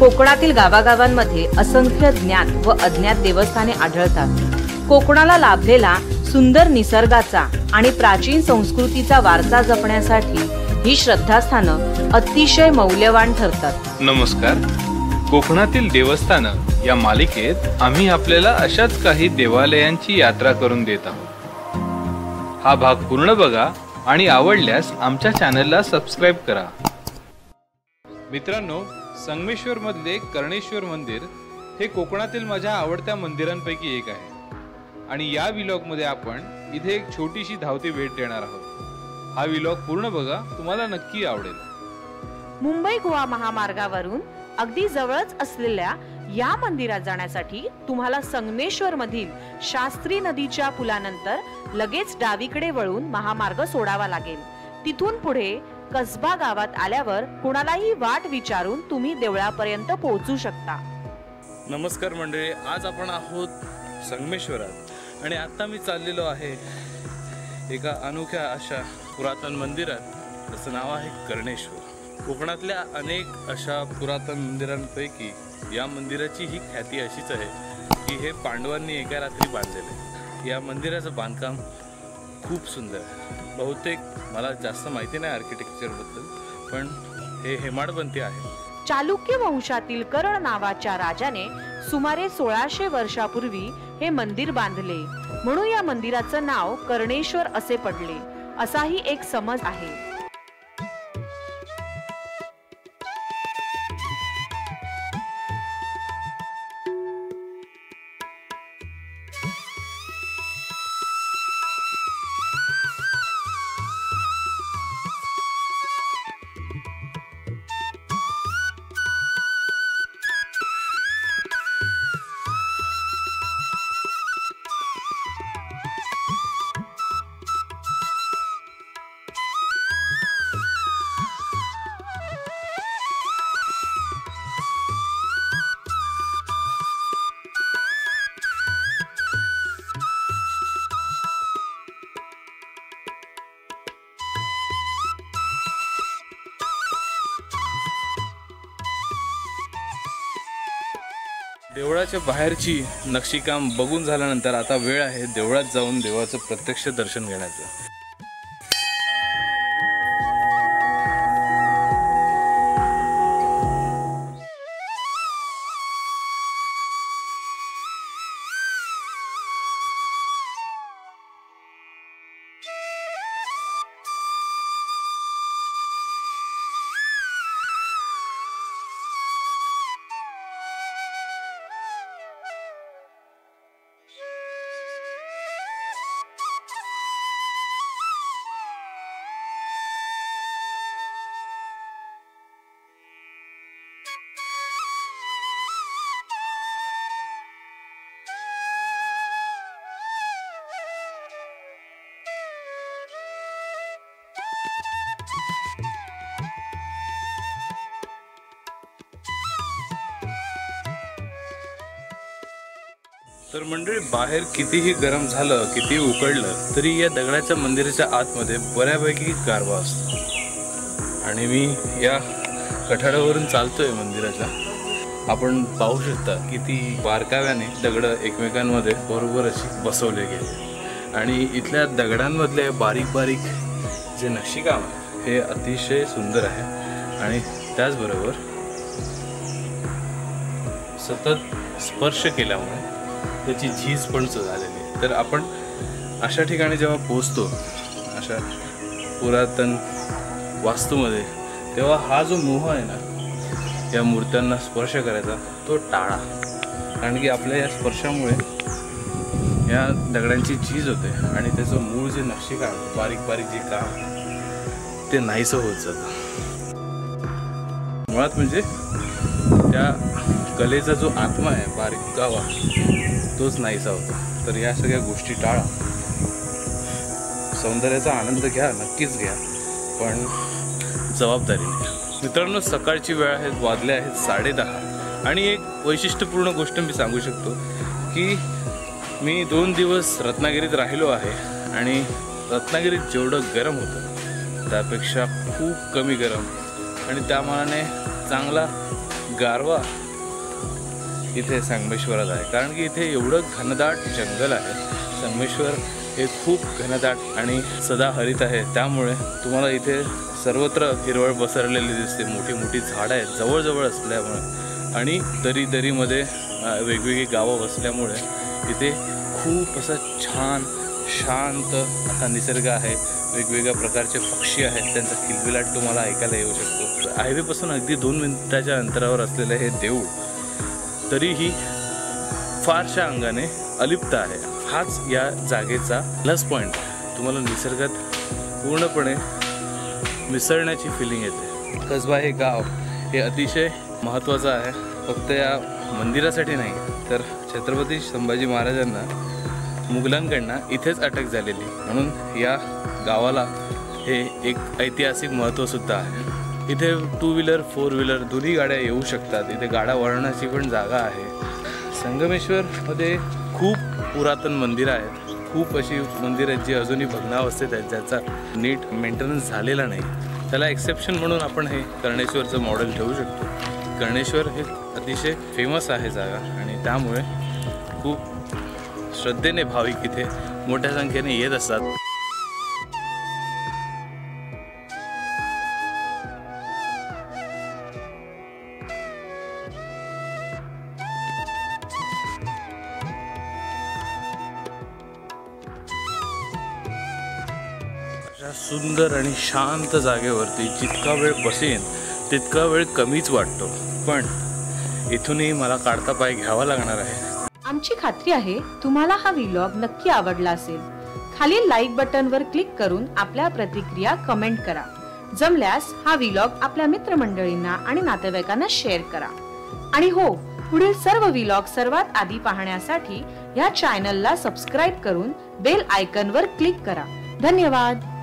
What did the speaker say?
कोकणातील गावागावांमध्ये असंख्य ज्ञात व अज्ञात देवस्थाने आढळतात। कोकणाला लाभलेला सुंदर निसर्गाचा आणि प्राचीन संस्कृतीचा वारसा जपण्यासाठी ही श्रद्धास्थानं अतिशय मौल्यवान ठरतात। नमस्कार, कोकणातील देवस्थानं या मालिकेत आम्ही आपल्याला अशाच काही देवालयांची यात्रा करून देत आहोत। हा भाग पूर्ण बघा आणि आवडल्यास आमच्या चॅनलला सबस्क्राइब करा। मित्रांनो, संगमेश्वर मधले कर्णेश्वर मंदिर हे कोकणातील माझ्या आवडत्या मंदिरांपैकी एक आहे आणि या व्लॉग मध्ये आपण इथे एक छोटीशी धावती भेट देणार आहोत। हा व्लॉग पूर्ण बघा, तुम्हाला नक्की आवडेल। मुंबई गोवा महामार्गावरून अगदी जवळच असलेल्या या मंदिरात जाण्यासाठी तुम्हाला संगमेश्वर मधील शास्त्री नदीच्या पुलानंतर लगेच डावीकडे वळून महामार्ग सोडावा लागेल। तिथून पुढे कसबा गावात आल्यावर कोणालाही वाट विचारून तुम्ही देवळापर्यंत पोहोचू शकता। नमस्कार मंडळी, आज आपण आहोत संगमेश्वरात आणि आता मी चाललेलो आहे एका अनोख्या अशा पुरातन मंदिरात, त्याचं नाव आहे कर्णेश्वर। कोकणातल्या अनेक अशा पुरातन मंदिरांपैकी या मंदिराची ही ख्याती अशीच आहे की हे पांडवांनी एका रात्री बांधलेले। या मंदिराचं बांधकाम खूप सुंदर आहे। बहुतेक मला जास्त माहिती नाही आर्किटेक्चरबद्दल, पण हे हेमाडपंथी आहे। चालुक्य वंशातील कर्ण नावाच्या राजाने सुमारे 1600 वर्षापूर्वी हे मंदिर बांधले, म्हणून या मंदिराचं नाव कर्णेश्वर असे पडले, असाही एक समज आहे। देवळाच्या बाहेरची नक्षीकाम बघून झाल्यानंतर आता वेळ आहे देवळात जाऊन देवाचं प्रत्यक्ष दर्शन घेण्याचं। तर मंडळी, बाहेर कितीही गरम झालं, कितीही उकडलं तरी या दगडाच्या मंदिराच्या आतमध्ये बऱ्यापैकी गारवा असतो आणि मी या कठाडावरून चालतोय मंदिराच्या। आपण पाहू शकता किती बारकाव्याने दगड एकमेकांमध्ये बरोबर अशी बसवले गेले आणि इथल्या दगडांमधले बारीक बारीक जे नक्षीकाम आहे हे अतिशय सुंदर आहे आणि त्याचबरोबर सतत स्पर्श केल्यामुळे त्याची झीज पण झालेली आहे। तर आपण अशा ठिकाणी जेव्हा पोहोचतो, अशा पुरातन वास्तूमध्ये, तेव्हा हा जो मोह आहे ना या मूर्त्यांना स्पर्श करायचा तो टाळा, कारण की आपल्या या स्पर्शामुळे या दगडांची झीज होते आणि त्याचं मूळ जे नक्षीकाम, बारीक बारीक जे काम ते नाहीसं होत जातं। मुळात म्हणजे त्या कलेचा जो आत्मा आहे, बारीक गावा, तोच नाहीसा होता। तर या सगळ्या गोष्टी टाळा, सौंदर्याचा आनंद घ्या, नक्कीच घ्या, पण जबाबदारीने घ्या। मित्रांनो, सकाळची वेळ आहे, वाजले आहेत 10:30 आणि एक वैशिष्ट्यपूर्ण गोष्ट मी सांगू शकतो की मी 2 दिवस रत्नागिरीत राहिलो आहे आणि रत्नागिरीत जेवढं गरम होतं त्यापेक्षा खूप कमी गरम आणि त्यामानाने चांगला गारवा इथे संगमेश्वरात आहे, कारण की इथे एवढं घनदाट जंगल आहे. संगमेश्वर हे खूप घनदाट आणि सदाहरित आहे, त्यामुळे तुम्हाला इथे सर्वत्र हिरवळ पसरलेली दिसते. मोठी मोठी झाडं आहेत जवळजवळ असल्यामुळे आणि दरीमध्ये वेगवेगळी गावं वसल्यामुळे इथे खूप असा छान शांत असा निसर्ग आहे. वेगवेगळ्या प्रकारचे पक्षी आहेत, त्यांचा किलबिलाट तुम्हाला ऐकायला येऊ शकतो. हायवेपासून अगदी 2 मिनिटाच्या अंतरावर असलेलं हे देऊळ तरीही फारशा अंगाने अलिप्त आहे. हाच या जागेचा प्लस पॉईंट. तुम्हाला निसर्गात पूर्णपणे मिसळण्याची फिलिंग येते. कसबा हे गाव हे अतिशय महत्त्वाचं आहे, फक्त या मंदिरासाठी नाही तर छत्रपती संभाजी महाराजांना मुघलांकडनं इथेच अटक झालेली, म्हणून या गावाला हे एक ऐतिहासिक महत्त्वसुद्धा आहे. इथे 2 व्हीलर 4 व्हीलर दोन्ही गाड्या येऊ शकतात. इथे गाड्या वळण्याची पण जागा आहे. संगमेश्वरमध्ये खूप पुरातन मंदिरं आहेत, खूप अशी मंदिरं आहेत जी अजूनही भग्नावस्थेत आहेत, ज्याचा नीट मेंटेनन्स झालेला नाही. त्याला एक्सेप्शन म्हणून आपण हे कर्णेश्वरचं मॉडेल ठेवू शकतो. कर्णेश्वर हे अतिशय फेमस आहे जागा आणि त्यामुळे खूप श्रद्धेने भाविक इथे मोठ्या संख्येने येत असतात. सुंदर आणि शांत जागेवरती जितका वेळ बसेन तितका वेळ कमीच वाटतो, पण इथूनही मला काढता पाय घ्यावा लागणार आहे. आमची खात्री आहे तुम्हाला हा व्लॉग नक्की आवडला असेल. खालील लाईक बटनवर क्लिक करून आपल्या प्रतिक्रिया कमेंट करा. जमल्यास हा व्लॉग आपल्या मित्रमंडळींना आणि नातेवाईकांना शेअर करा. आणि हो, पुढील सर्व व्लॉग सर्वात आधी पाहण्यासाठी या चॅनलला सबस्क्राईब करून बेल आयकॉनवर क्लिक करा. धन्यवाद.